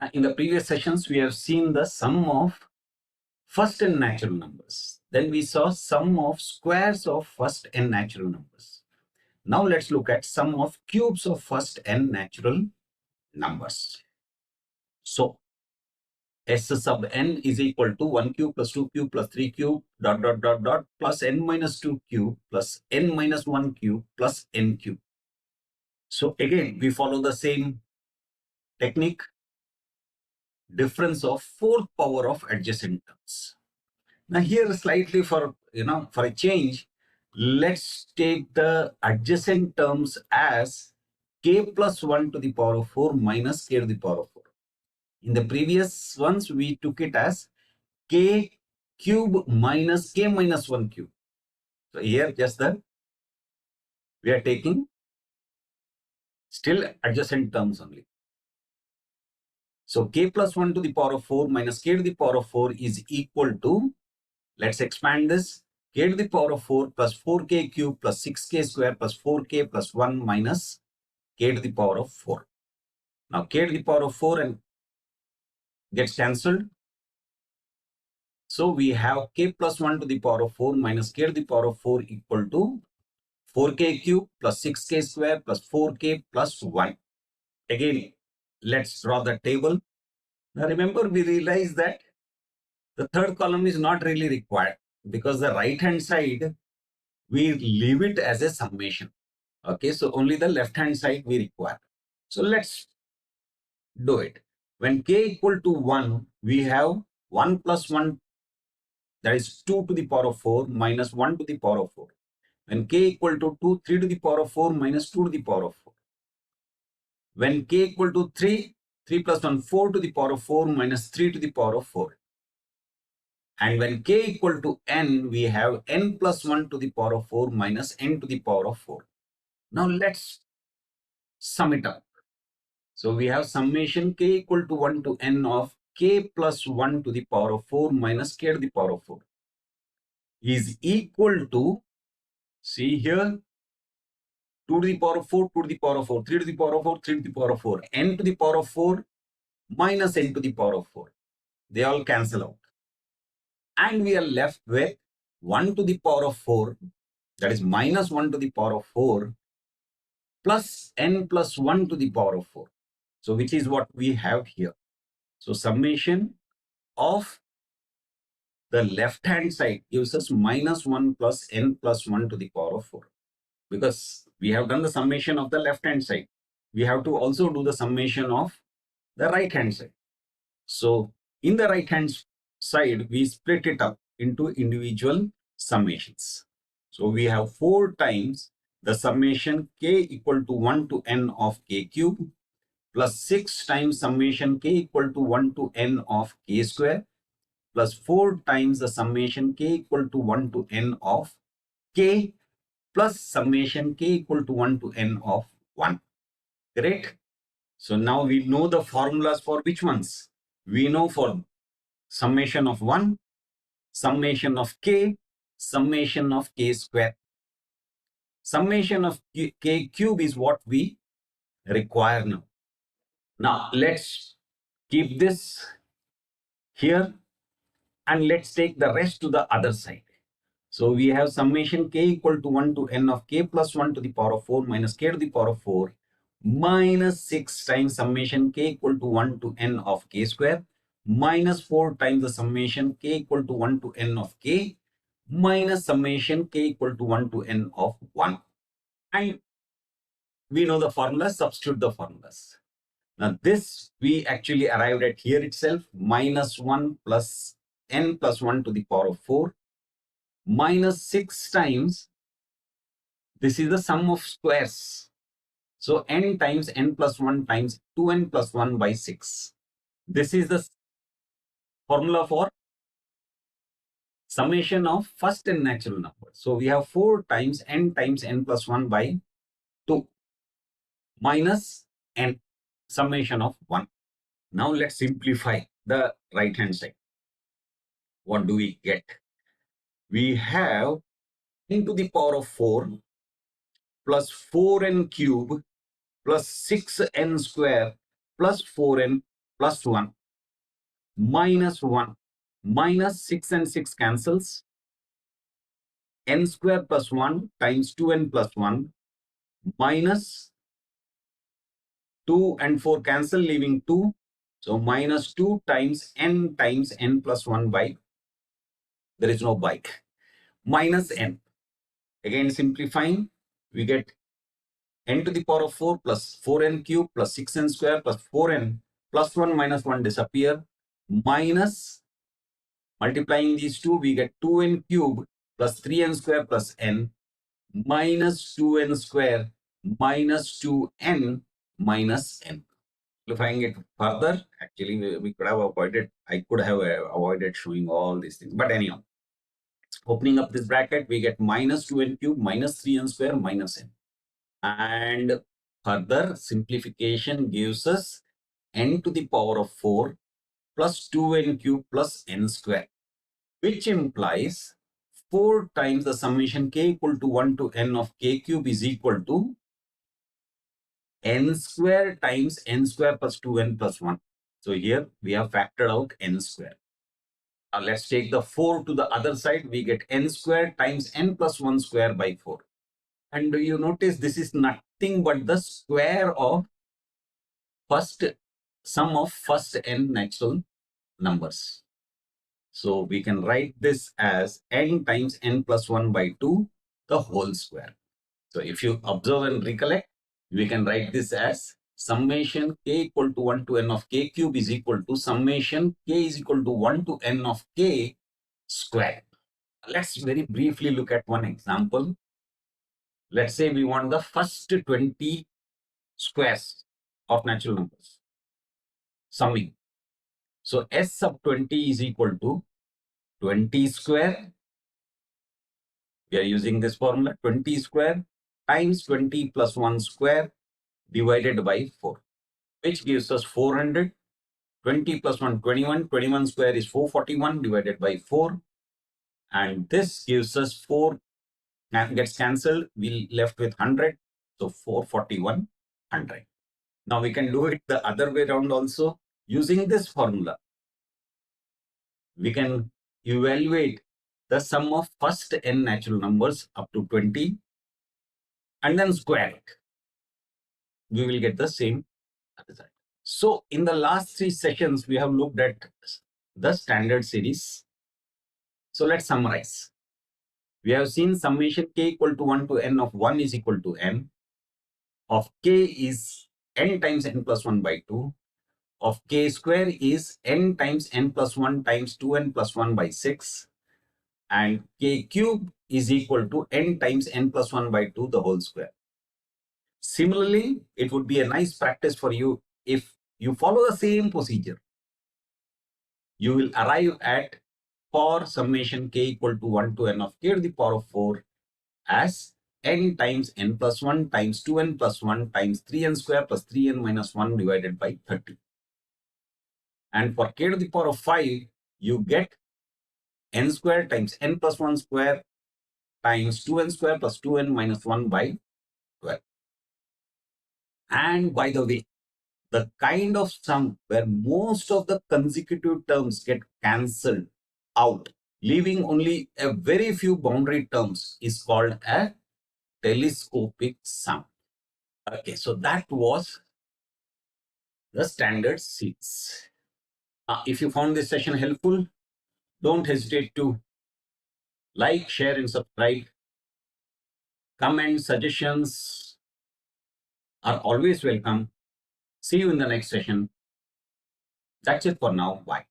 In the previous sessions, we have seen the sum of first n natural numbers. Then we saw sum of squares of first n natural numbers. Now let's look at sum of cubes of first n natural numbers. So S sub n is equal to 1 cube plus 2 cube plus 3 cube dot dot dot dot plus n minus 2 cube plus n minus 1 cube plus n cube. So again, we follow the same technique. Difference of fourth power of adjacent terms. Now here slightly for a change, let's take the adjacent terms as k plus 1 to the power of 4 minus k to the power of 4. In the previous ones, we took it as k cube minus k minus 1 cube. So here we are taking still adjacent terms only. So k plus 1 to the power of 4 minus k to the power of 4 is equal to, let's expand this, k to the power of 4 plus 4k cube plus 6k square plus 4k plus 1 minus k to the power of 4. Now k to the power of 4 and gets cancelled. So we have k plus 1 to the power of 4 minus k to the power of 4 equal to 4k cube plus 6k square plus 4k plus 1. Again, let's draw the table. Now remember, we realize that the third column is not really required because the right hand side, we leave it as a summation. Okay, so only the left hand side we require. So let's do it. When k equal to 1, we have 1 plus 1, that is 2 to the power of 4 minus 1 to the power of 4. When k equal to 2, 3 to the power of 4 minus 2 to the power of 4. When k equal to 3, 3 plus 1, 4 to the power of 4 minus 3 to the power of 4. And when k equal to n, we have n plus 1 to the power of 4 minus n to the power of 4. Now let's sum it up. So we have summation k equal to 1 to n of k plus 1 to the power of 4 minus k to the power of 4 is equal to, see here, 2 to the power of 4, 2 to the power of 4, 3 to the power of 4, 3 to the power of 4, n to the power of 4 minus n to the power of 4. They all cancel out. And we are left with 1 to the power of 4, that is minus 1 to the power of 4 plus n plus 1 to the power of 4. So which is what we have here. So summation of the left hand side gives us minus 1 plus n plus 1 to the power of 4. Because we have done the summation of the left hand side, we have to also do the summation of the right hand side. So in the right hand side, we split it up into individual summations. So we have 4 times the summation k equal to 1 to n of k cube plus 6 times summation k equal to 1 to n of k square plus 4 times the summation k equal to 1 to n of k plus summation k equal to 1 to n of 1. Great. So now we know the formulas for which ones? We know for summation of 1, summation of k, summation of k square. Summation of k cube is what we require now. Now let's keep this here and let's take the rest to the other side. So we have summation k equal to 1 to n of k plus 1 to the power of 4 minus k to the power of 4 minus 6 times summation k equal to 1 to n of k square minus 4 times the summation k equal to 1 to n of k minus summation k equal to 1 to n of 1. And we know the formula, substitute the formulas. Now this we actually arrived at here itself, minus 1 plus n plus 1 to the power of 4 minus 6 times, this is the sum of squares. So n times n plus 1 times 2n plus 1 by 6. This is the formula for summation of first n natural number. So we have 4 times n plus 1 by 2 minus n, summation of 1. Now let's simplify the right hand side. What do we get? We have n to the power of 4 plus 4n cube plus 6n square plus 4n plus 1 minus 1 minus 6 and 6 cancels. N square plus 1 times 2n plus 1 minus 2 and 4 cancel, leaving 2. So minus 2 times n plus 1 by, there is no by, minus n. Again simplifying, we get n to the power of 4 plus 4n cube plus 6n square plus 4n plus 1 minus 1 disappear, minus, multiplying these two, we get 2n cube plus 3n square plus n minus 2n square minus 2n minus n. Simplifying it further, actually we could have avoided, I could have avoided showing all these things. But anyhow, opening up this bracket, we get minus 2n cube minus 3n square minus n. And further simplification gives us n to the power of 4 plus 2n cube plus n square, which implies 4 times the summation k equal to 1 to n of k cube is equal to n square times n square plus 2n plus 1. So here we have factored out n square. Now let's take the 4 to the other side. We get n square times n plus 1 square by 4. And you notice this is nothing but the square of sum of first n natural numbers. So we can write this as n times n plus 1 by 2, the whole square. So if you observe and recollect, we can write this as summation k equal to 1 to n of k cube is equal to summation k is equal to 1 to n of k square. Let's very briefly look at one example. Let's say we want the first 20 squares of natural numbers, summing. So S sub 20 is equal to 20 square. We are using this formula, 20 square times 20 plus 1 square divided by 4, which gives us 400. 20 plus 1, 21. 21 square is 441 divided by 4. And this gives us 4 gets cancelled. We left with 100. So 441, 100. Now we can do it the other way around also. Using this formula, we can evaluate the sum of first n natural numbers up to 20 and then square it. We will get the same result. So in the last 3 sessions, we have looked at the standard series. So let's summarize. We have seen summation k equal to 1 to n of 1 is equal to n, of k is n times n plus 1 by 2, of k square is n times n plus 1 times 2n plus 1 by 6, and k cube is equal to n times n plus 1 by 2 the whole square. Similarly, it would be a nice practice for you if you follow the same procedure. You will arrive at, for summation k equal to 1 to n of k to the power of 4 as n times n plus 1 times 2n plus 1 times 3n square plus 3n minus 1 divided by 30. And for k to the power of 5, you get n square times n plus 1 square times 2n square plus 2n minus 1 by 12. And by the way, the kind of sum where most of the consecutive terms get cancelled out, leaving only a very few boundary terms, is called a telescopic sum. Okay, so that was the standard series. If you found this session helpful, don't hesitate to like, share, and subscribe. Comments, suggestions are always welcome. See you in the next session. That's it for now. Bye.